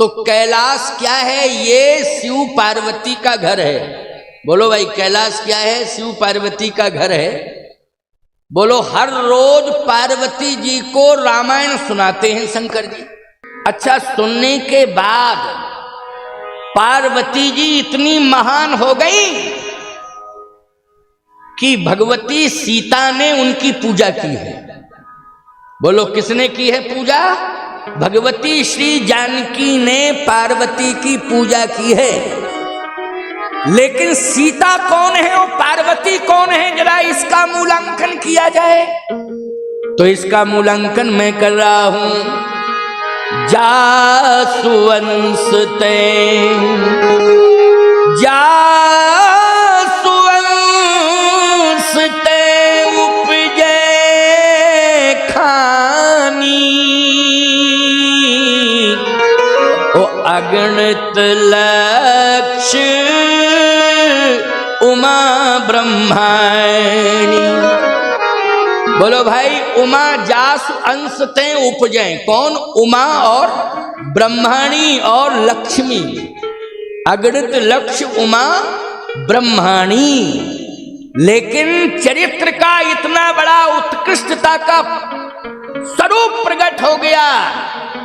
तो कैलाश क्या है? ये शिव पार्वती का घर है। बोलो भाई, कैलाश क्या है? शिव पार्वती का घर है। बोलो, हर रोज पार्वती जी को रामायण सुनाते हैं शंकर जी। अच्छा, सुनने के बाद पार्वती जी इतनी महान हो गई कि भगवती सीता ने उनकी पूजा की है। बोलो, किसने की है पूजा? भगवती श्री जानकी ने पार्वती की पूजा की है। लेकिन सीता कौन है और पार्वती कौन है, जरा इसका मूल्यांकन किया जाए। तो इसका मूल्यांकन मैं कर रहा हूं। जासुवंश ते उपजे खानी, ओ अगणित लक्ष्य उमा ब्रह्माणी। बोलो भाई, उमा जासु अंश ते उपजे। कौन? उमा और ब्रह्माणी और लक्ष्मी। अगणित लक्ष्य उमा ब्रह्माणी। लेकिन चरित्र का इतना बड़ा उत्कृष्टता का स्वरूप प्रकट हो गया।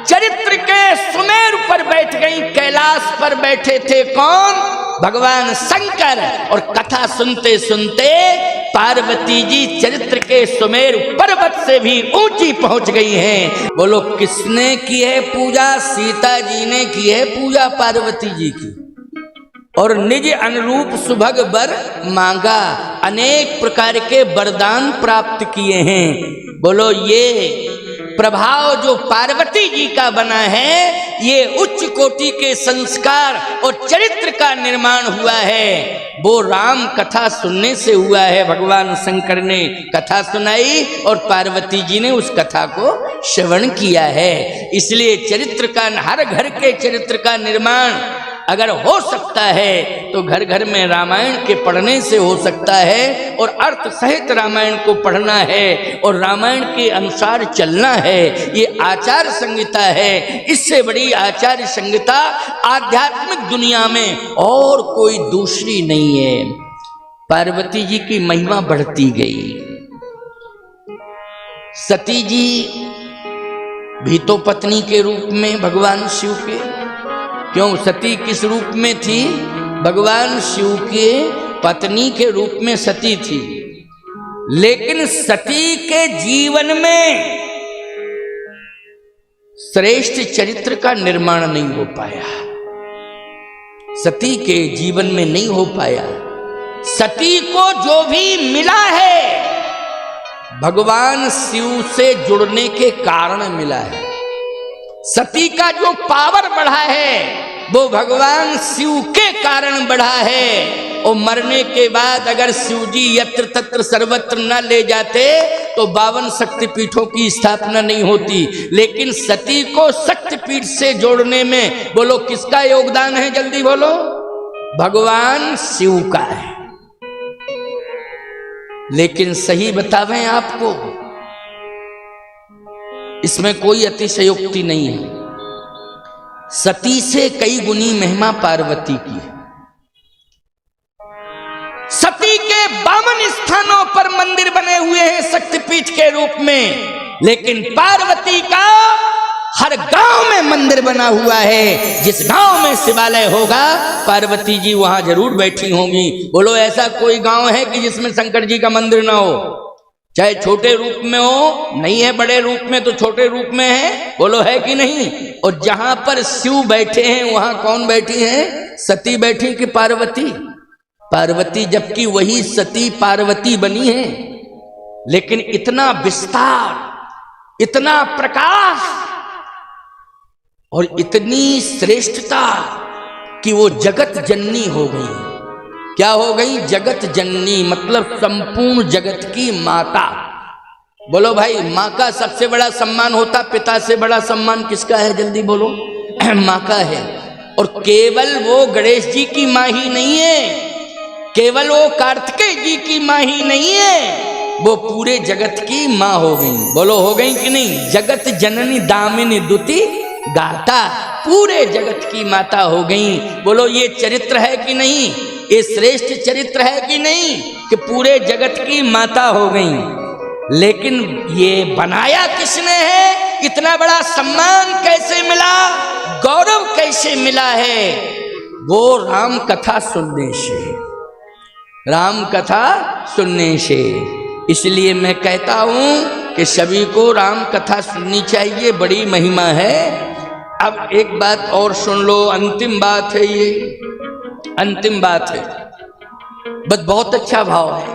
चरित्र के सुमेरु पर बैठ गई, कैलाश पर बैठे थे कौन? भगवान शंकर। और कथा सुनते सुनते पार्वती जी चरित्र के सुमेरु पर्वत से भी ऊंची पहुंच गई हैं। बोलो, किसने की है पूजा? सीता जी ने की है पूजा पार्वती जी की, और निज अनुरूप सुभग वर मांगा। अनेक प्रकार के वरदान प्राप्त किए हैं। बोलो, ये प्रभाव जो पार्वती जी का बना है, ये उच्च कोटि के संस्कार और चरित्र का निर्माण हुआ है। वो राम कथा सुनने से हुआ है। भगवान शंकर ने कथा सुनाई और पार्वती जी ने उस कथा को श्रवण किया है। इसलिए चरित्र का, हर घर के चरित्र का निर्माण अगर हो सकता है तो घर घर में रामायण के पढ़ने से हो सकता है, और अर्थ सहित रामायण को पढ़ना है और रामायण के अनुसार चलना है। ये आचार संहिता है। इससे बड़ी आचार संहिता आध्यात्मिक दुनिया में और कोई दूसरी नहीं है। पार्वती जी की महिमा बढ़ती गई। सती जी भी तो पत्नी के रूप में भगवान शिव के, क्यों सती किस रूप में थी? भगवान शिव के पत्नी के रूप में सती थी। लेकिन सती के जीवन में श्रेष्ठ चरित्र का निर्माण नहीं हो पाया। सती के जीवन में नहीं हो पाया। सती को जो भी मिला है भगवान शिव से जुड़ने के कारण मिला है। सती का जो पावर बढ़ा है वो भगवान शिव के कारण बढ़ा है। और मरने के बाद अगर शिव जी यत्र तत्र सर्वत्र न ले जाते तो 52 शक्तिपीठों की स्थापना नहीं होती। लेकिन सती को शक्तिपीठ से जोड़ने में बोलो किसका योगदान है? जल्दी बोलो। भगवान शिव का है। लेकिन सही बतावें आपको, इसमें कोई अतिशयोक्ति नहीं है। सती से कई गुनी महिमा पार्वती की है। सती के 52 स्थानों पर मंदिर बने हुए हैं शक्तिपीठ के रूप में, लेकिन पार्वती का हर गांव में मंदिर बना हुआ है। जिस गांव में शिवालय होगा पार्वती जी वहां जरूर बैठी होंगी। बोलो, ऐसा कोई गांव है कि जिसमें शंकर जी का मंदिर ना हो? चाहे छोटे रूप में हो, नहीं है बड़े रूप में तो छोटे रूप में है। बोलो, है कि नहीं? और जहां पर शिव बैठे हैं वहां कौन बैठी है? सती बैठी कि पार्वती? पार्वती, जबकि वही सती पार्वती बनी है। लेकिन इतना विस्तार, इतना प्रकाश और इतनी श्रेष्ठता कि वो जगत जननी हो गई। क्या हो गई? जगत जननी, मतलब संपूर्ण जगत की माता। बोलो भाई, माँ का सबसे बड़ा सम्मान होता, पिता से बड़ा सम्मान किसका है? जल्दी बोलो। माँ का है। और केवल वो गणेश जी की माँ ही नहीं है, केवल वो कार्तिकेय जी की माँ ही नहीं है, वो पूरे जगत की माँ हो गई। बोलो, हो गई कि नहीं? जगत जननी दामिनी दुति गाता पूरे जगत की माता हो गई। बोलो ये चरित्र है कि नहीं, ये श्रेष्ठ चरित्र है कि नहीं, कि पूरे जगत की माता हो गई। लेकिन ये बनाया किसने है, इतना बड़ा सम्मान कैसे मिला, गौरव कैसे मिला है, वो राम कथा सुनने से, राम कथा सुनने से। इसलिए मैं कहता हूं कि सभी को राम कथा सुननी चाहिए, बड़ी महिमा है। अब एक बात और सुन लो, अंतिम बात है ये, अंतिम बात है, बस बहुत अच्छा भाव है।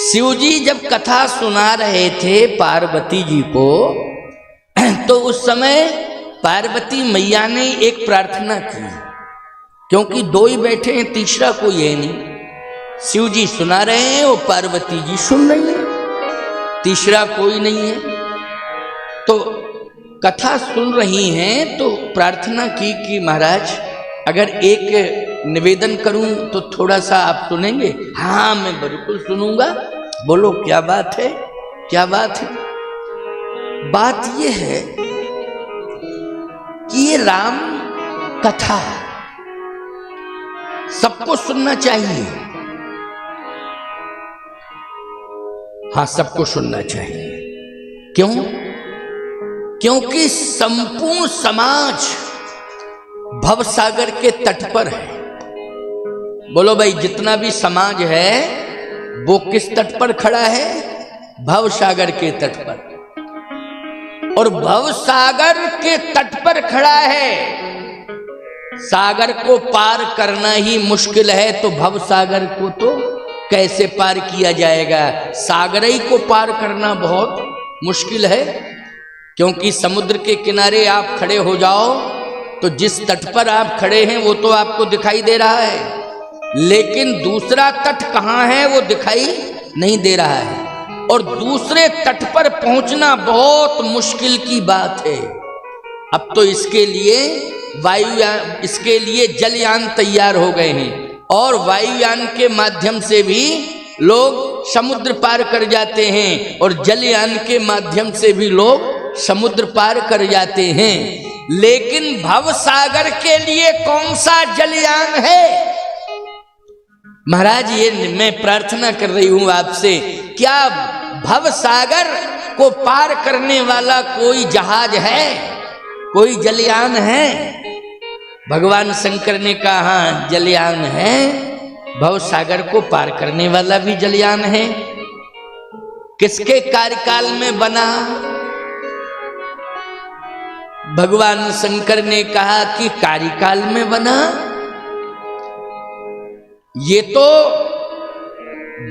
शिव जी जब कथा सुना रहे थे पार्वती जी को, तो उस समय पार्वती मैया ने एक प्रार्थना की, क्योंकि दो ही बैठे हैं, तीसरा कोई है नहीं। शिव जी सुना रहे हैं और पार्वती जी सुन रही है, तीसरा कोई नहीं है। तो कथा सुन रही हैं तो प्रार्थना की कि महाराज अगर एक निवेदन करूं तो थोड़ा सा आप सुनेंगे। हाँ मैं बिल्कुल सुनूंगा। बोलो क्या बात है, क्या बात है? बात ये है कि ये राम कथा सबको सुनना चाहिए। हाँ सबको सुनना चाहिए। क्यों? क्योंकि संपूर्ण समाज भवसागर के तट पर है। बोलो भाई, जितना भी समाज है वो किस तट पर खड़ा है? भवसागर के तट पर। और भवसागर के तट पर खड़ा है, सागर को पार करना ही मुश्किल है, तो भवसागर को तो कैसे पार किया जाएगा? सागर ही को पार करना बहुत मुश्किल है, क्योंकि समुद्र के किनारे आप खड़े हो जाओ तो जिस तट पर आप खड़े हैं वो तो आपको दिखाई दे रहा है, लेकिन दूसरा तट कहाँ है वो दिखाई नहीं दे रहा है। और दूसरे तट पर पहुंचना बहुत मुश्किल की बात है। अब तो इसके लिए वायुयान, इसके लिए जलयान तैयार हो गए हैं, और वायुयान के माध्यम से भी लोग समुद्र पार कर जाते हैं, और जलयान के माध्यम से भी लोग समुद्र पार कर जाते हैं। लेकिन भवसागर के लिए कौन सा जलयान है? महाराज ये मैं प्रार्थना कर रही हूं आपसे, क्या भवसागर को पार करने वाला कोई जहाज है, कोई जलयान है? भगवान शंकर ने कहा हाँ जलयान है, भवसागर को पार करने वाला भी जलयान है। किसके कार्यकाल में बना? भगवान शंकर ने कहा कि कार्यकाल में बना। ये तो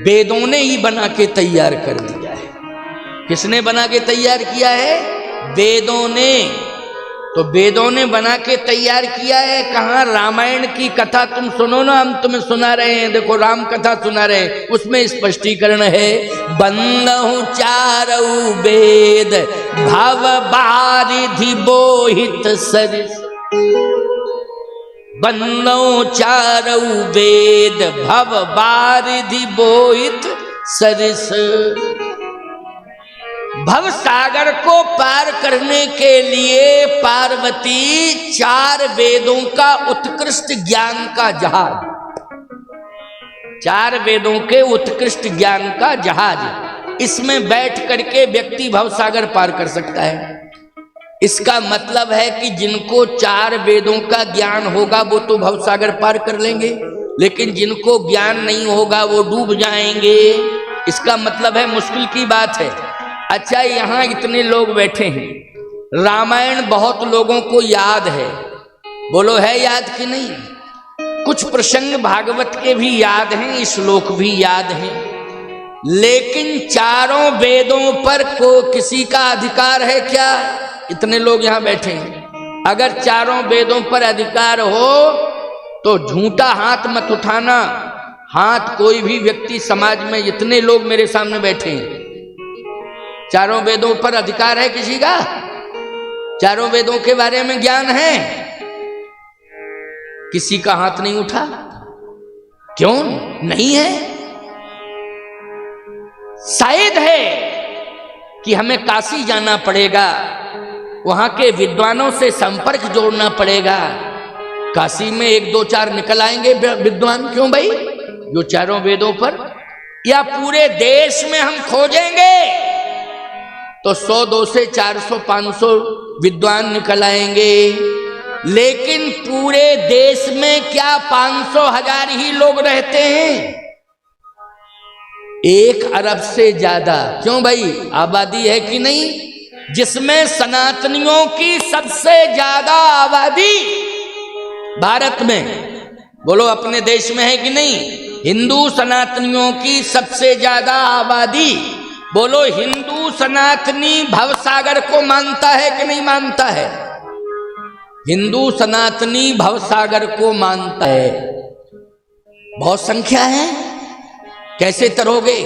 वेदों ने ही बना के तैयार कर दिया है। किसने बना के तैयार किया है? वेदों ने। तो वेदों ने बना के तैयार किया है। कहाँ? रामायण की कथा तुम सुनो ना, हम तुम्हें सुना रहे हैं। देखो राम कथा सुना रहे हैं, उसमें स्पष्टीकरण है, बंदहु चारऊ वेद भव बारिधि बोहित सरिस। बंदहु चारऊ वेद भव बारिधि बोहित सरिस। भव सागर को पार करने के लिए पार्वती 4 वेदों का उत्कृष्ट ज्ञान का जहाज, 4 वेदों के उत्कृष्ट ज्ञान का जहाज, इसमें बैठ करके व्यक्ति भवसागर पार कर सकता है। इसका मतलब है कि जिनको 4 वेदों का ज्ञान होगा वो तो भवसागर पार कर लेंगे, लेकिन जिनको ज्ञान नहीं होगा वो डूब जाएंगे। इसका मतलब है मुश्किल की बात है। अच्छा, यहाँ इतने लोग बैठे हैं, रामायण बहुत लोगों को याद है। बोलो है याद कि नहीं? कुछ प्रसंग भागवत के भी याद हैं, श्लोक भी याद हैं, लेकिन 4 वेदों पर को किसी का अधिकार है क्या? इतने लोग यहाँ बैठे हैं। अगर 4 वेदों पर अधिकार हो तो झूठा हाथ मत उठाना। हाथ कोई भी व्यक्ति समाज में, इतने लोग मेरे सामने बैठे हैं, 4 वेदों पर अधिकार है किसी का? 4 वेदों के बारे में ज्ञान है? किसी का हाथ नहीं उठा। क्यों नहीं है? शायद है कि हमें काशी जाना पड़ेगा, वहां के विद्वानों से संपर्क जोड़ना पड़ेगा। काशी में 1 2 4 निकल आएंगे विद्वान, क्यों भाई, जो चारों वेदों पर, या पूरे देश में हम खोजेंगे तो 100 200 400 500 विद्वान निकल आएंगे। लेकिन पूरे देश में क्या 500 1000 ही लोग रहते हैं? 1 अरब से ज्यादा, क्यों भाई, आबादी है कि नहीं, जिसमें सनातनियों की सबसे ज्यादा आबादी भारत में, बोलो अपने देश में है कि नहीं? हिंदू सनातनियों की सबसे ज्यादा आबादी, बोलो हिंदू सनातनी भवसागर को मानता है कि नहीं मानता है? हिंदू सनातनी भवसागर को मानता है। बहुत संख्या है, कैसे तरोगे?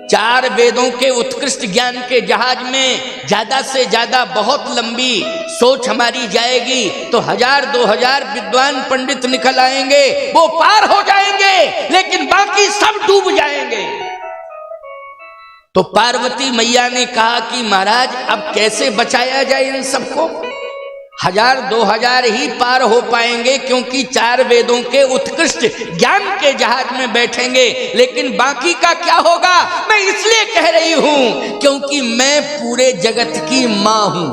4 वेदों के उत्कृष्ट ज्ञान के जहाज में ज्यादा से ज्यादा बहुत लंबी सोच हमारी जाएगी तो 1000 2000 विद्वान पंडित निकल आएंगे, वो पार हो जाएंगे, लेकिन बाकी सब डूब जाएंगे। तो पार्वती मैया ने कहा कि महाराज अब कैसे बचाया जाए इन सबको? 1000 2000 ही पार हो पाएंगे, क्योंकि 4 वेदों के उत्कृष्ट ज्ञान के जहाज में बैठेंगे, लेकिन बाकी का क्या होगा? मैं इसलिए कह रही हूं क्योंकि मैं पूरे जगत की मां हूं।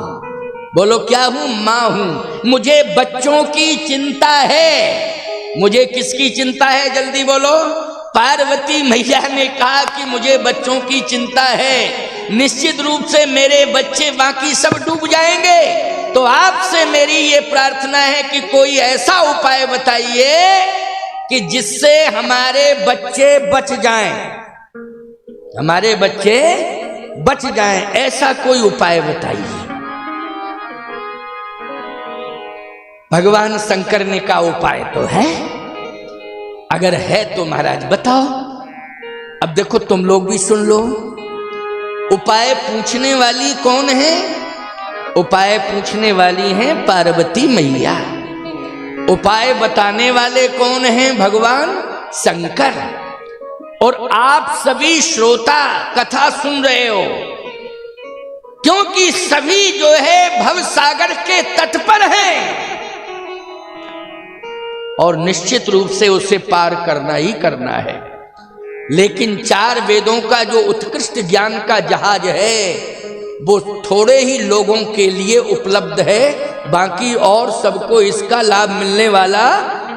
बोलो क्या हूं? मां हूं। मुझे बच्चों की चिंता है। मुझे किसकी चिंता है? जल्दी बोलो। पार्वती मैया ने कहा कि मुझे बच्चों की चिंता है, निश्चित रूप से मेरे बच्चे बाकी सब डूब जाएंगे। तो आपसे मेरी ये प्रार्थना है कि कोई ऐसा उपाय बताइए कि जिससे हमारे बच्चे बच जाएं, हमारे बच्चे बच जाएं, ऐसा कोई उपाय बताइए। भगवान शंकर ने कहा उपाय तो है, अगर है तो महाराज बताओ। अब देखो तुम लोग भी सुन लो, उपाय पूछने वाली कौन है? उपाय पूछने वाली हैं पार्वती मैया। उपाय बताने वाले कौन हैं? भगवान शंकर। और आप सभी श्रोता कथा सुन रहे हो, क्योंकि सभी जो है भवसागर के तट पर हैं और निश्चित रूप से उसे पार करना ही करना है। लेकिन 4 वेदों का जो उत्कृष्ट ज्ञान का जहाज है वो थोड़े ही लोगों के लिए उपलब्ध है, बाकी और सबको इसका लाभ मिलने वाला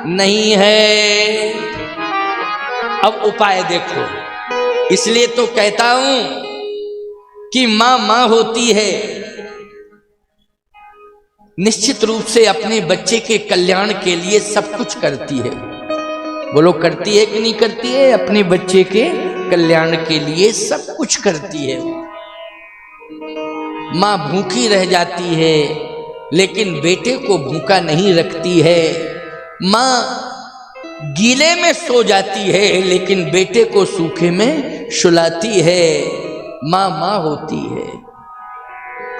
नहीं है। अब उपाय देखो, इसलिए तो कहता हूं कि मां मां होती है, निश्चित रूप से अपने बच्चे के कल्याण के लिए सब कुछ करती है। बोलो करती है कि नहीं करती है? अपने बच्चे के कल्याण के लिए सब कुछ करती है। मां भूखी रह जाती है लेकिन बेटे को भूखा नहीं रखती है। मां गीले में सो जाती है लेकिन बेटे को सूखे में सुलाती है। मां मां होती है।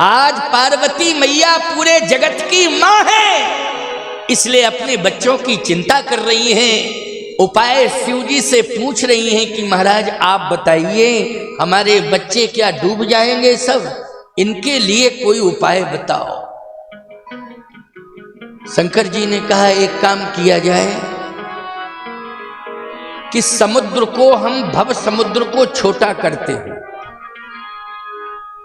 आज पार्वती मैया पूरे जगत की मां है, इसलिए अपने बच्चों की चिंता कर रही हैं। उपाय शिव जी से पूछ रही हैं कि महाराज आप बताइए, हमारे बच्चे क्या डूब जाएंगे सब, इनके लिए कोई उपाय बताओ। शंकर जी ने कहा एक काम किया जाए कि समुद्र को हम भव समुद्र को छोटा करते हैं।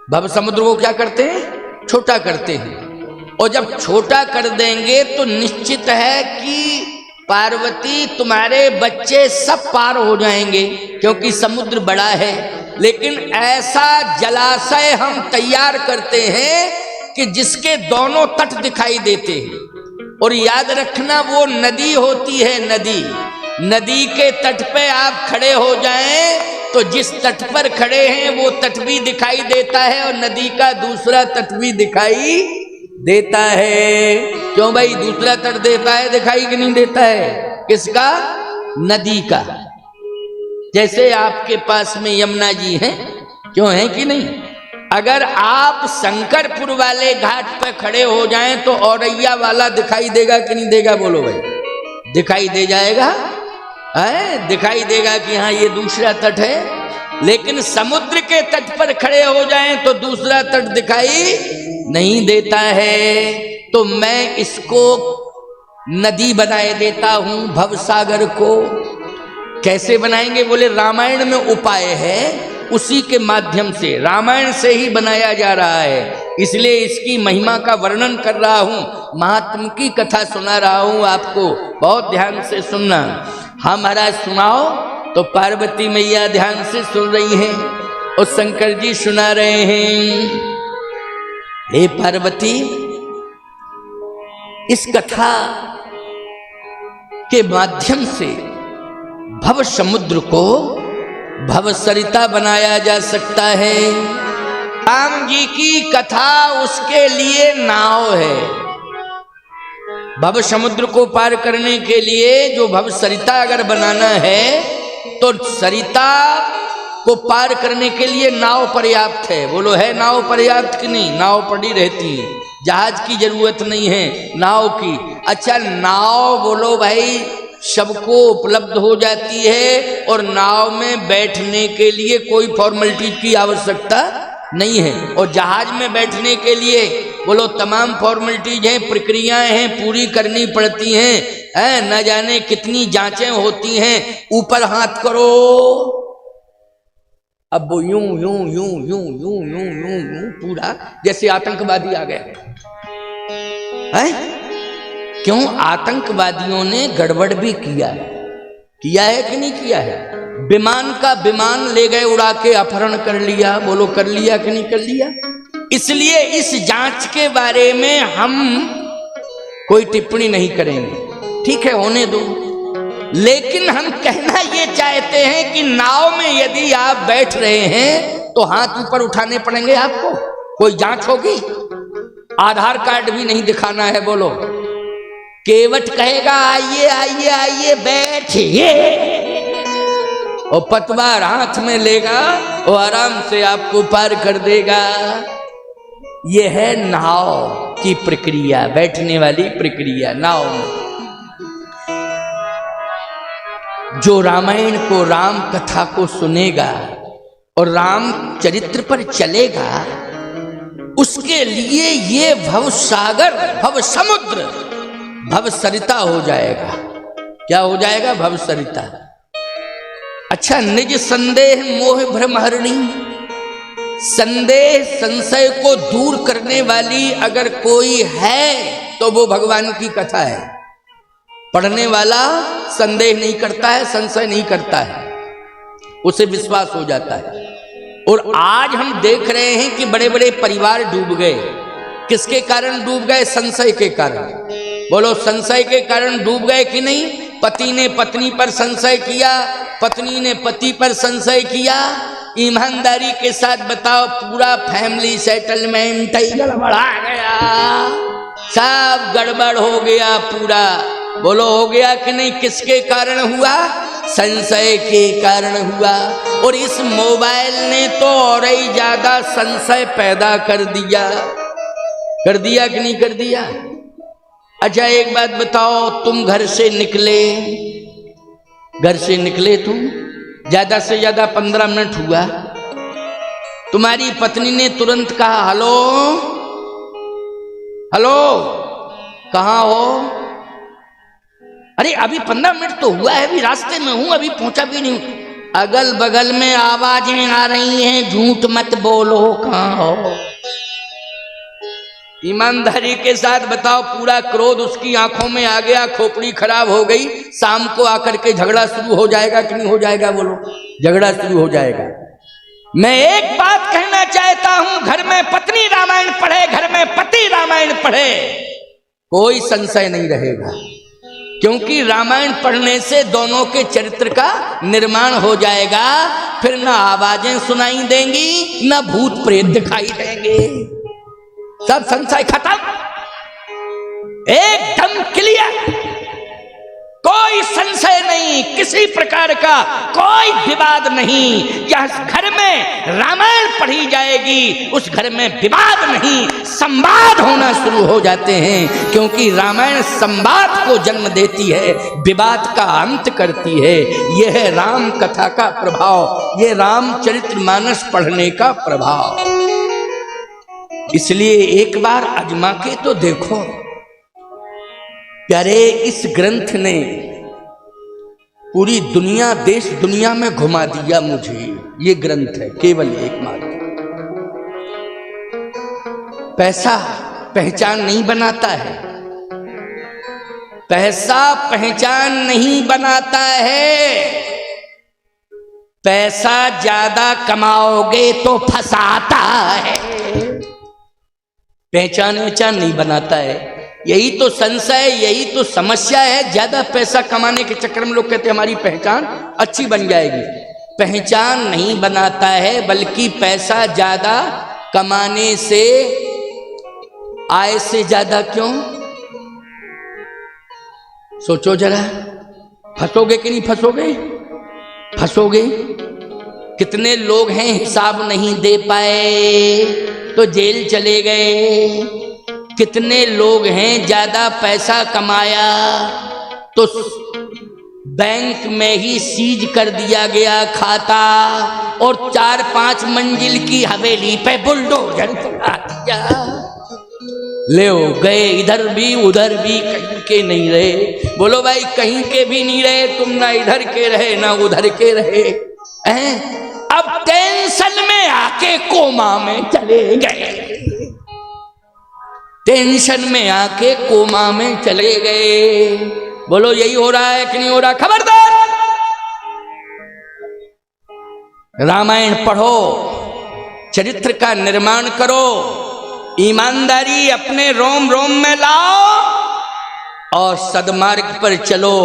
भव समुद्र को क्या करते हैं? छोटा करते हैं। और जब छोटा कर देंगे तो निश्चित है कि पार्वती तुम्हारे बच्चे सब पार हो जाएंगे, क्योंकि समुद्र बड़ा है। लेकिन ऐसा जलाशय हम तैयार करते हैं कि जिसके दोनों तट दिखाई देते हैं। और याद रखना वो नदी होती है, नदी। नदी के तट पे आप खड़े हो जाएं तो जिस तट पर खड़े हैं वो तट भी दिखाई देता है और नदी का दूसरा तट भी दिखाई देता है। क्यों भाई? दूसरा तट देता है, दिखाई कि नहीं देता है? किसका? नदी का। जैसे आपके पास में यमुना जी हैं, क्यों है कि नहीं? अगर आप शंकरपुर वाले घाट पर खड़े हो जाएं तो औरैया वाला दिखाई देगा कि नहीं देगा? बोलो भाई। दिखाई दे जाएगा, है? दिखाई देगा कि हाँ ये दूसरा तट है। लेकिन समुद्र के तट पर खड़े हो जाएं तो दूसरा तट दिखाई नहीं देता है तो मैं इसको नदी बनाए देता हूं, भवसागर को। कैसे बनाएंगे? बोले रामायण में उपाय है, उसी के माध्यम से, रामायण से ही बनाया जा रहा है, इसलिए इसकी महिमा का वर्णन कर रहा हूं, महात्म की कथा सुना रहा हूं आपको। बहुत ध्यान से सुनना। हाँ महाराज सुनाओ। तो पार्वती मैया ध्यान से सुन रही हैं और शंकर जी सुना रहे हैं। हे पार्वती, इस कथा के माध्यम से भव समुद्र को भव सरिता बनाया जा सकता है। राम जी की कथा उसके लिए नाव है। भव समुद्र को पार करने के लिए जो भव सरिता अगर बनाना है तो सरिता को पार करने के लिए नाव पर्याप्त है। बोलो है नाव पर्याप्त कि नहीं? नाव पड़ी रहती है, जहाज की जरूरत नहीं है, नाव की। अच्छा नाव बोलो भाई सबको उपलब्ध हो जाती है और नाव में बैठने के लिए कोई फॉर्मेलिटी की आवश्यकता नहीं है। और जहाज में बैठने के लिए बोलो तमाम फॉर्मेलिटीज हैं, प्रक्रियाएं हैं, पूरी करनी पड़ती हैं, न जाने कितनी जांचें होती हैं। ऊपर हाथ करो, अब वो यूं यूं यूं यूं यूं यूं यूं यूं पूरा जैसे आतंकवादी आ गए हैं। क्यों? आतंकवादियों ने गड़बड़ भी किया है कि नहीं किया है? विमान का विमान ले गए उड़ा के, अपहरण कर लिया। बोलो कर लिया कि नहीं कर लिया? इसलिए इस जांच के बारे में हम कोई टिप्पणी नहीं करेंगे, ठीक है, होने दो। लेकिन हम कहना ये चाहते हैं कि नाव में यदि आप बैठ रहे हैं तो हाथ ऊपर उठाने पड़ेंगे आपको। कोई जांच होगी? आधार कार्ड भी नहीं दिखाना है। बोलो केवट कहेगा आइए आइए आइए बैठिए, और पतवार हाथ में लेगा और आराम से आपको पार कर देगा। यह है नाव की प्रक्रिया, बैठने वाली प्रक्रिया नाव में। जो रामायण को, राम कथा को सुनेगा और राम चरित्र पर चलेगा, उसके लिए ये भव सागर, भव समुद्र, भव सरिता हो जाएगा। क्या हो जाएगा? भव सरिता। अच्छा, निज संदेह मोह भ्रम हरणी, संदेह संशय को दूर करने वाली अगर कोई है तो वो भगवान की कथा है। पढ़ने वाला संदेह नहीं करता है, संशय नहीं करता है, उसे विश्वास हो जाता है। और आज हम देख रहे हैं कि बड़े बड़े परिवार डूब गए। किसके कारण डूब गए? संशय के कारण। बोलो संशय के कारण डूब गए कि नहीं? पति ने पत्नी पर संशय किया, पत्नी ने पति पर संशय किया। ईमानदारी के साथ बताओ, पूरा फैमिली सेटलमेंट ही गड़बड़ा गया, सब गड़बड़ हो गया पूरा। बोलो हो गया कि नहीं? किसके कारण हुआ? संशय के कारण हुआ। और इस मोबाइल ने तो और ही ज्यादा संशय पैदा कर दिया कि नहीं कर दिया? अच्छा एक बात बताओ, तुम घर से निकले तुम, ज्यादा से ज्यादा 15 मिनट हुआ, तुम्हारी पत्नी ने तुरंत कहा हेलो हेलो कहाँ हो? अरे अभी 15 मिनट तो हुआ है, अभी रास्ते में हूं, अभी पहुंचा भी नहीं हूं। अगल बगल में आवाजें आ रही हैं, झूठ मत बोलो, कहाँ हो? ईमानदारी के साथ बताओ, पूरा क्रोध उसकी आंखों में आ गया, खोपड़ी खराब हो गई। शाम को आकर के झगड़ा शुरू हो जाएगा कि नहीं हो जाएगा? बोलो झगड़ा शुरू हो जाएगा। मैं एक बात कहना चाहता हूं, घर में पत्नी रामायण पढ़े, घर में पति रामायण पढ़े, कोई संशय नहीं रहेगा। क्योंकि रामायण पढ़ने से दोनों के चरित्र का निर्माण हो जाएगा। फिर ना आवाजें सुनाई देंगी, ना भूत प्रेत दिखाई देंगे, सब संशय खत्म, एकदम क्लियर, कोई संशय नहीं, किसी प्रकार का कोई विवाद नहीं। जिस घर में रामायण पढ़ी जाएगी उस घर में विवाद नहीं, संवाद होना शुरू हो जाते हैं। क्योंकि रामायण संवाद को जन्म देती है, विवाद का अंत करती है। यह है राम कथा का प्रभाव, यह रामचरितमानस पढ़ने का प्रभाव। इसलिए एक बार आजमा के तो देखो। प्यारे, इस ग्रंथ ने पूरी दुनिया, देश दुनिया में घुमा दिया मुझे। ये ग्रंथ है केवल एकमात्र। पैसा पहचान नहीं बनाता है, पैसा पहचान नहीं बनाता है। पैसा ज्यादा कमाओगे तो फंसाता है, पहचान नहीं बनाता है। यही तो संशय, यही तो समस्या है। ज्यादा पैसा कमाने के चक्कर में लोग कहते हैं हमारी पहचान अच्छी बन जाएगी। पहचान नहीं बनाता है, बल्कि पैसा ज्यादा कमाने से, आय से ज्यादा क्यों? सोचो जरा, फंसोगे कि नहीं फंसोगे? फंसोगे। कितने लोग हैं हिसाब नहीं दे पाए तो जेल चले गए। कितने लोग हैं ज्यादा पैसा कमाया तो बैंक में ही सीज कर दिया गया खाता, और 4-5 मंजिल की हवेली पे बुलडोजर चला दिया। ले गए इधर भी उधर भी, कहीं के नहीं रहे। बोलो भाई, कहीं के भी नहीं रहे तुम, ना इधर के रहे ना उधर के रहे हैं। अब टेंशन में आके कोमा में चले गए, टेंशन में आके कोमा में चले गए। बोलो यही हो रहा है कि नहीं हो रहा? खबरदार, रामायण पढ़ो, चरित्र का निर्माण करो, ईमानदारी अपने रोम रोम में लाओ और सदमार्ग पर चलो।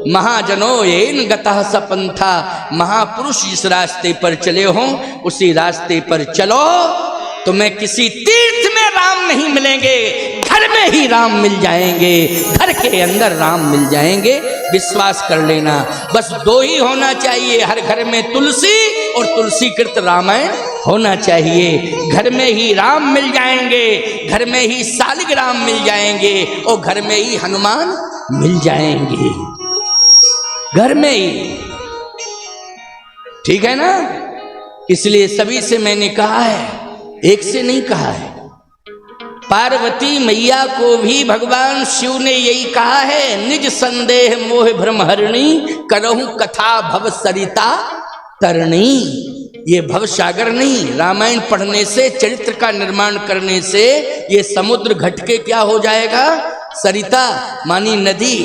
महाजनों येन गतः सपंथा, महापुरुष जिस रास्ते पर चले हों उसी रास्ते पर चलो। तुम्हें किसी तीर्थ में राम नहीं मिलेंगे, घर में ही राम मिल जाएंगे, घर के अंदर राम मिल जाएंगे। विश्वास कर लेना। बस 2 ही होना चाहिए, हर घर में तुलसी और तुलसीकृत रामायण होना चाहिए। घर में ही राम मिल जाएंगे, घर में ही शालिग्राम मिल जाएंगे, और घर में ही हनुमान मिल जाएंगे, घर में ही। ठीक है ना? इसलिए सभी से मैंने कहा है, एक से नहीं कहा है। पार्वती मैया को भी भगवान शिव ने यही कहा है, निज संदेह मोह भ्रम हरणी, करहु कथा भव सरिता तरणी। ये भव सागर नहीं, रामायण पढ़ने से, चरित्र का निर्माण करने से ये समुद्र घट के क्या हो जाएगा? सरिता मानी नदी।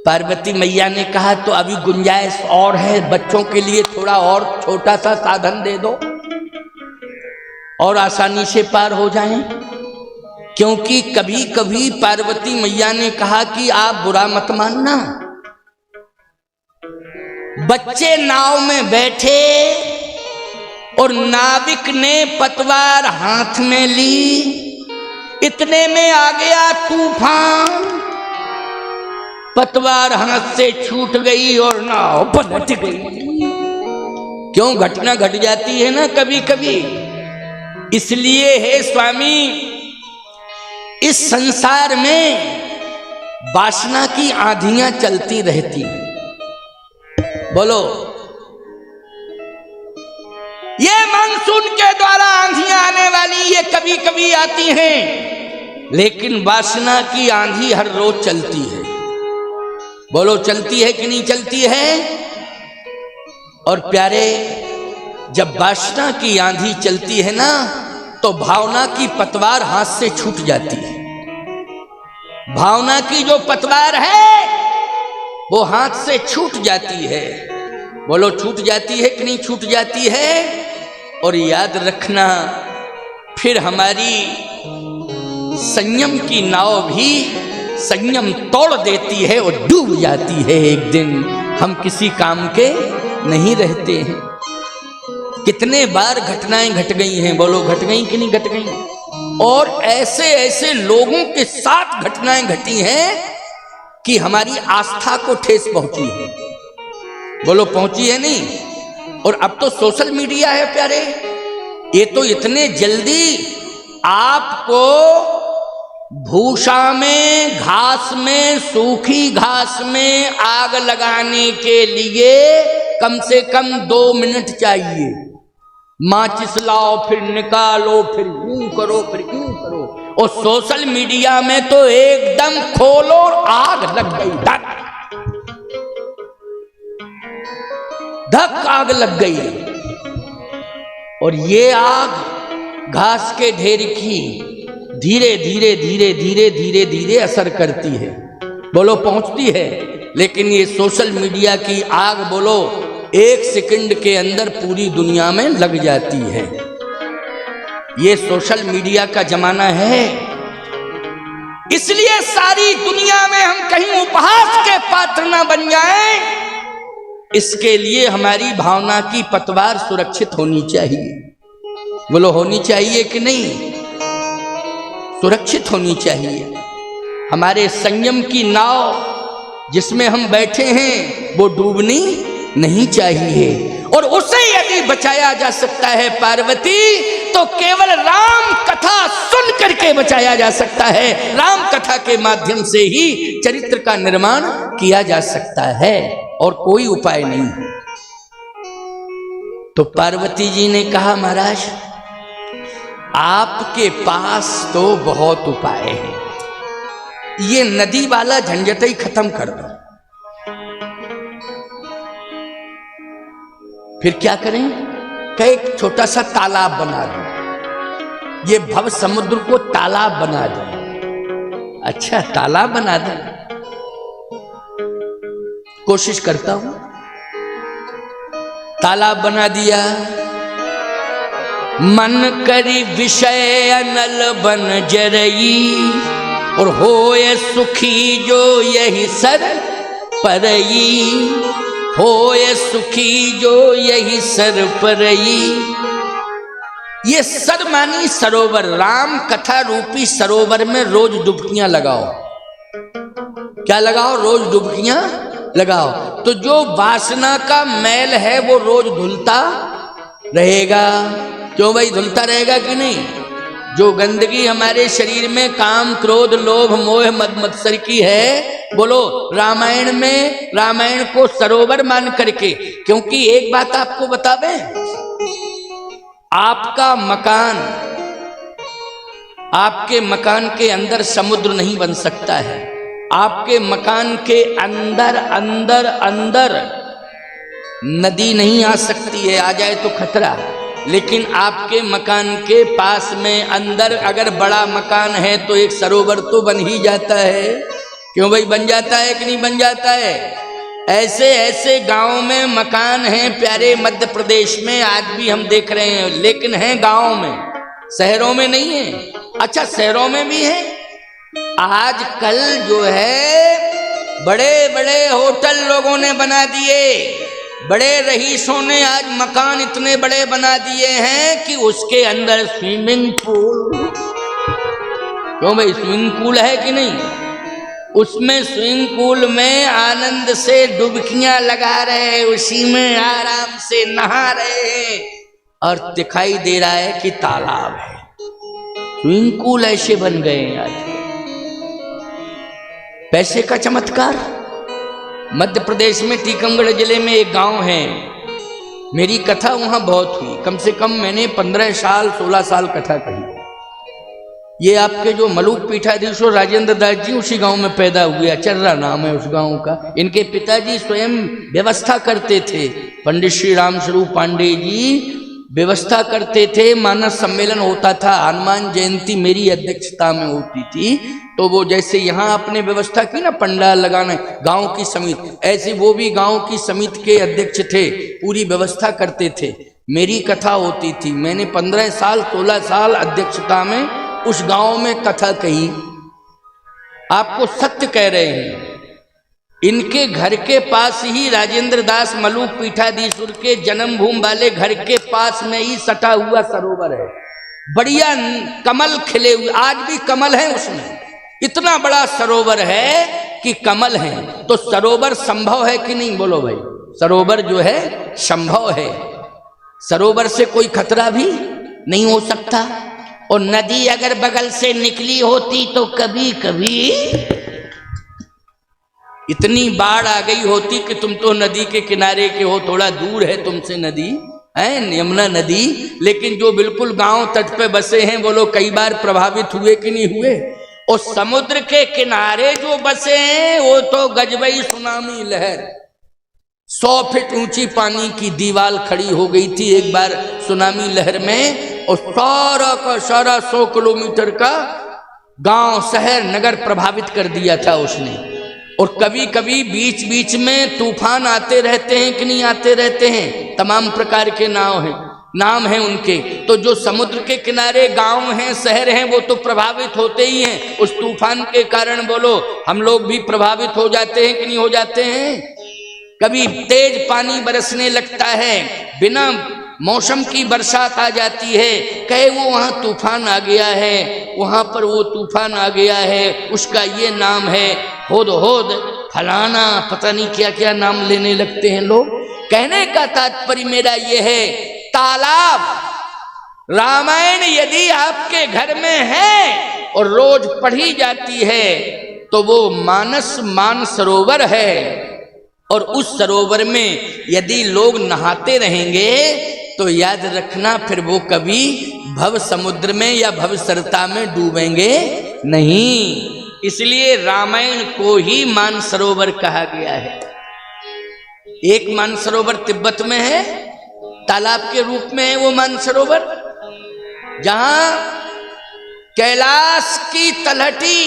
पार्वती मैया ने कहा तो अभी गुंजाइश और है, बच्चों के लिए थोड़ा और छोटा सा साधन दे दो और आसानी से पार हो जाएं। क्योंकि कभी कभी पार्वती मैया ने कहा कि आप बुरा मत मानना, बच्चे नाव में बैठे और नाविक ने पतवार हाथ में ली, इतने में आ गया तूफान, पतवार हाथ से छूट गई और नाव पलट गई। क्यों? घटना घट जाती है ना कभी कभी। इसलिए हे स्वामी, इस संसार में वासना की आंधियां चलती रहती। बोलो, ये मानसून के द्वारा आंधियां आने वाली, ये कभी कभी आती हैं, लेकिन वासना की आंधी हर रोज चलती है। बोलो, चलती है कि नहीं चलती है? और प्यारे, जब वासना की आंधी चलती है ना, तो भावना की पतवार हाथ से छूट जाती है। भावना की जो पतवार है वो हाथ से छूट जाती है। बोलो, छूट जाती है कि नहीं छूट जाती है? और याद रखना, फिर हमारी संयम की नाव भी संयम तोड़ देती है और डूब जाती है। एक दिन हम किसी काम के नहीं रहते हैं। कितने बार घटनाएं घट गई हैं? बोलो, घट गई कि नहीं घट गई? और ऐसे ऐसे लोगों के साथ घटनाएं घटी हैं कि हमारी आस्था को ठेस पहुंची है। बोलो, पहुंची है नहीं? और अब तो सोशल मीडिया है प्यारे, ये तो इतने जल्दी आपको भूसा में, घास में, सूखी घास में आग लगाने के लिए कम से कम 2 मिनट चाहिए। माचिस लाओ फिर निकालो फिर यूं करो फिर यूं करो। और सोशल मीडिया में तो एकदम खोलो आग लग गई, धक धक आग लग गई। और ये आग घास के ढेर की धीरे धीरे धीरे धीरे धीरे धीरे असर करती है, बोलो पहुंचती है। लेकिन ये सोशल मीडिया की आग बोलो 1 सेकंड के अंदर पूरी दुनिया में लग जाती है। ये सोशल मीडिया का जमाना है, इसलिए सारी दुनिया में हम कहीं उपहास के पात्र ना बन जाएं। इसके लिए हमारी भावना की पतवार सुरक्षित होनी चाहिए, बोलो होनी चाहिए कि नहीं? सुरक्षित होनी चाहिए। हमारे संयम की नाव जिसमें हम बैठे हैं वो डूबनी नहीं चाहिए। और उसे यदि बचाया जा सकता है पार्वती, तो केवल राम कथा सुन करके बचाया जा सकता है। राम कथा के माध्यम से ही चरित्र का निर्माण किया जा सकता है, और कोई उपाय नहीं। तो पार्वती जी ने कहा महाराज आपके पास तो बहुत उपाय हैं, ये नदी वाला झंझट ही खत्म कर दो। फिर क्या करें? कहीं एक छोटा सा तालाब बना दो, ये भव समुद्र को तालाब बना दो। अच्छा तालाब बना दो, कोशिश करता हूं। तालाब बना दिया, मन करी विषय अनल बन जरई, और होए सुखी जो यही सर परई, होए सुखी जो यही सर परई। ये सर मानी सरोवर, राम कथा रूपी सरोवर में रोज डुबकियां लगाओ। क्या लगाओ? रोज डुबकियां लगाओ। तो जो वासना का मैल है वो रोज धुलता रहेगा। क्यों भाई? धुलता रहेगा कि नहीं? जो गंदगी हमारे शरीर में काम क्रोध लोभ मोह मद मत्सर की है, बोलो रामायण में रामायण को सरोवर मान करके। क्योंकि एक बात आपको बता दें, आपका मकान, आपके मकान के अंदर समुद्र नहीं बन सकता है। आपके मकान के अंदर अंदर अंदर नदी नहीं आ सकती है, आ जाए तो खतरा। लेकिन आपके मकान के पास में अंदर अगर बड़ा मकान है तो एक सरोवर तो बन ही जाता है। क्यों भाई? बन जाता है कि नहीं बन जाता है? ऐसे ऐसे गांव में मकान हैं प्यारे मध्य प्रदेश में, आज भी हम देख रहे हैं, लेकिन हैं गांव में, शहरों में नहीं है। अच्छा शहरों में भी है। आजकल जो है बड़े बड़े होटल लोगों ने बना दिए, बड़े रईसों ने आज मकान इतने बड़े बना दिए हैं कि उसके अंदर स्विमिंग पूल। क्यों भाई? स्विमिंग पूल है कि नहीं? उसमें स्विमिंग पूल में आनंद से डुबकियां लगा रहे हैं, उसी में आराम से नहा रहे हैं, और दिखाई दे रहा है कि तालाब है। स्विमिंग पूल ऐसे बन गए हैं आज। पैसे का चमत्कार। मध्य प्रदेश में टीकमगढ़ जिले में एक गांव है, मेरी कथा वहां बहुत हुई, कम से कम मैंने 15 साल 16 साल कथा कही। ये आपके जो मलूक पीठाधीश्वर राजेंद्र दास जी उसी गांव में पैदा हुए, अचर्रा नाम है उस गांव का। इनके पिताजी स्वयं व्यवस्था करते थे, पंडित श्री राम स्वरूप पांडे जी व्यवस्था करते थे। मानस सम्मेलन होता था, हनुमान जयंती मेरी अध्यक्षता में होती थी। तो वो जैसे यहाँ आपने व्यवस्था की ना पंडाल लगाने गांव की समिति, ऐसे वो भी गांव की समिति के अध्यक्ष थे, पूरी व्यवस्था करते थे। मेरी कथा होती थी, मैंने 15 साल 16 साल अध्यक्षता में उस गांव में कथा कही। आपको सत्य कह रहे हैं, इनके घर के पास ही राजेंद्र दास मलूक पीठाधीश्वर के जन्मभूमि वाले घर के पास में ही सटा हुआ सरोवर है। बढ़िया कमल खिले हुए, आज भी कमल है उसमें। इतना बड़ा सरोवर है कि कमल है। तो सरोवर संभव है कि नहीं? बोलो भाई, सरोवर जो है संभव है। सरोवर से कोई खतरा भी नहीं हो सकता। और नदी अगर बगल से निकली होती तो कभी कभी इतनी बाढ़ आ गई होती कि तुम तो नदी के किनारे के हो, थोड़ा दूर है तुमसे नदी, है यमुना नदी, लेकिन जो बिल्कुल गांव तट पे बसे हैं वो लोग कई बार प्रभावित हुए कि नहीं हुए। और समुद्र के किनारे जो बसे हैं वो तो गजबई सुनामी लहर, 100 फीट ऊंची पानी की दीवार खड़ी हो गई थी एक बार सुनामी लहर में, और सारा का सारा 100 किलोमीटर का गांव शहर नगर प्रभावित कर दिया था उसने। और कभी कभी बीच बीच में तूफान आते रहते हैं कि नहीं आते रहते हैं, तमाम प्रकार के नाम हैं उनके। तो जो समुद्र के किनारे गांव हैं शहर हैं वो तो प्रभावित होते ही हैं, उस तूफान के कारण बोलो हम लोग भी प्रभावित हो जाते हैं कि नहीं हो जाते हैं। कभी तेज पानी बरसने लगता है, बिना मौसम की बरसात आ जाती है, कहे वो वहाँ तूफान आ गया है, वहाँ पर वो तूफान आ गया है, उसका ये नाम है होद होद फलाना, पता नहीं क्या क्या नाम लेने लगते हैं लोग। कहने का तात्पर्य मेरा ये है, तालाब रामायण यदि आपके घर में है और रोज पढ़ी जाती है तो वो मानस मानसरोवर है, और उस सरोवर में यदि लोग नहाते रहेंगे तो याद रखना फिर वो कभी भव समुद्र में या भव सरता में डूबेंगे नहीं। इसलिए रामायण को ही मानसरोवर कहा गया है। एक मानसरोवर तिब्बत में है, तालाब के रूप में है वो मानसरोवर, जहां कैलाश की तलहटी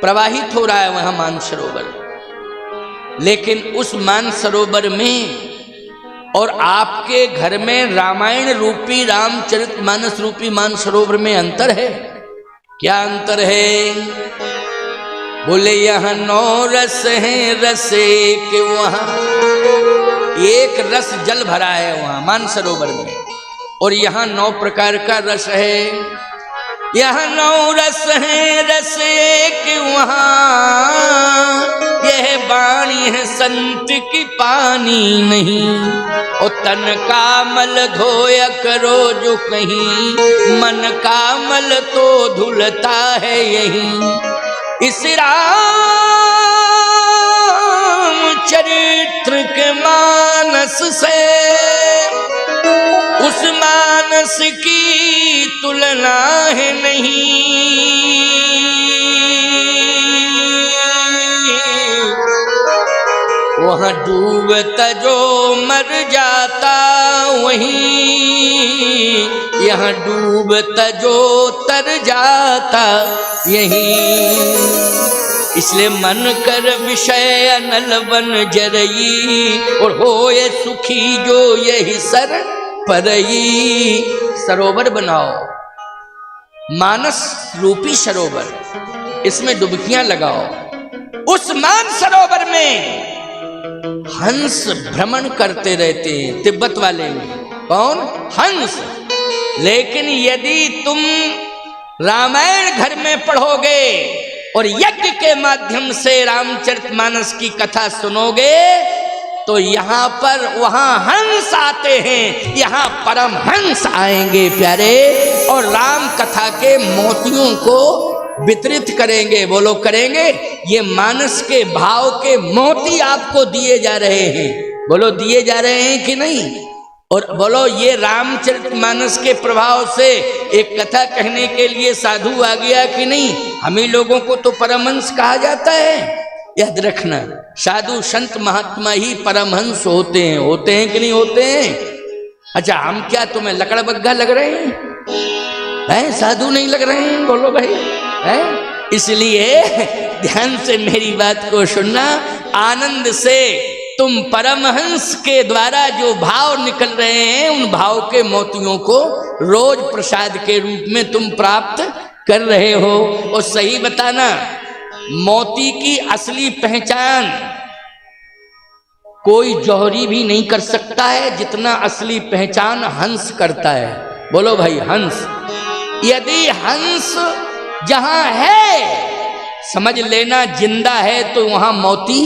प्रवाहित हो रहा है वहां मानसरोवर। लेकिन उस मानसरोवर में और आपके घर में रामायण रूपी रामचरितमानस रूपी मानसरोवर में अंतर है। क्या अंतर है? बोले यहाँ 9 रस हैं, रस के वहां एक रस जल भरा है वहां मानसरोवर में, और यहाँ 9 प्रकार का रस है। यहाँ 9 रस हैं, रस के वहां यह बाणी है संत की पानी नहीं। और तन का मल धोया करो जो कहीं, मन का मल तो धुलता है यही। इस चरित्र के मानस से उस मानस की तुलना है नहीं। वहाँ डूबता जो मर जाता वहीं, यहाँ डूबता जो तर जाता यहीं। इसलिए मन कर विषय अनल बन जरई, और होए सुखी जो यही सर परई। सरोवर बनाओ, मानस रूपी सरोवर, इसमें डुबकियां लगाओ। उस मान सरोवर में हंस भ्रमण करते रहते हैं, तिब्बत वाले में कौन? हंस। लेकिन यदि तुम रामायण घर में पढ़ोगे और यज्ञ के माध्यम से रामचरितमानस की कथा सुनोगे तो यहाँ पर वहाँ हंस आते हैं, यहाँ परम हंस आएंगे प्यारे, और राम कथा के मोतियों को वितरित करेंगे। बोलो करेंगे। ये मानस के भाव के मोती आपको दिए जा रहे हैं। बोलो दिए जा रहे हैं कि नहीं? और बोलो ये रामचरितमानस के प्रभाव से एक कथा कहने के लिए साधु आ गया कि नहीं? हम ही लोगों को तो परमहंस कहा जाता है। याद रखना, साधु संत महात्मा ही परमहंस होते हैं कि नहीं होते हैं? अच्छा, हम क्या तुम्हें लकड़ बग्गा लग रहे हैं? साधु नहीं लग रहे हैं? बोलो भाई है। इसलिए ध्यान से मेरी बात को सुनना, आनंद से तुम परमहंस के द्वारा जो भाव निकल रहे हैं उन भाव के मोतियों को रोज प्रसाद के रूप में तुम प्राप्त कर रहे हो। और सही बताना, मोती की असली पहचान कोई जौहरी भी नहीं कर सकता है जितना असली पहचान हंस करता है। बोलो भाई, हंस। यदि हंस जहां है समझ लेना जिंदा है तो वहां मोती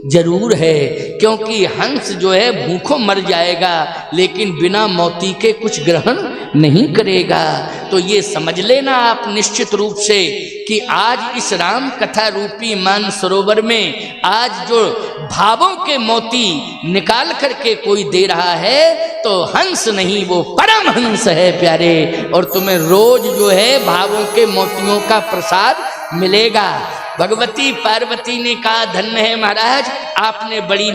जरूर है। क्योंकि हंस जो है भूखों मर जाएगा लेकिन बिना मोती के कुछ ग्रहण नहीं करेगा। तो ये समझ लेना आप निश्चित रूप से कि आज इस राम कथा रूपी मान सरोवर में आज जो भावों के मोती निकाल करके कोई दे रहा है तो हंस नहीं, वो परम हंस है प्यारे। और तुम्हें रोज जो है भावों के मोतियों का प्रसाद मिलेगा। भगवती पार्वती ने कहा धन्य है महाराज, आपने बड़ी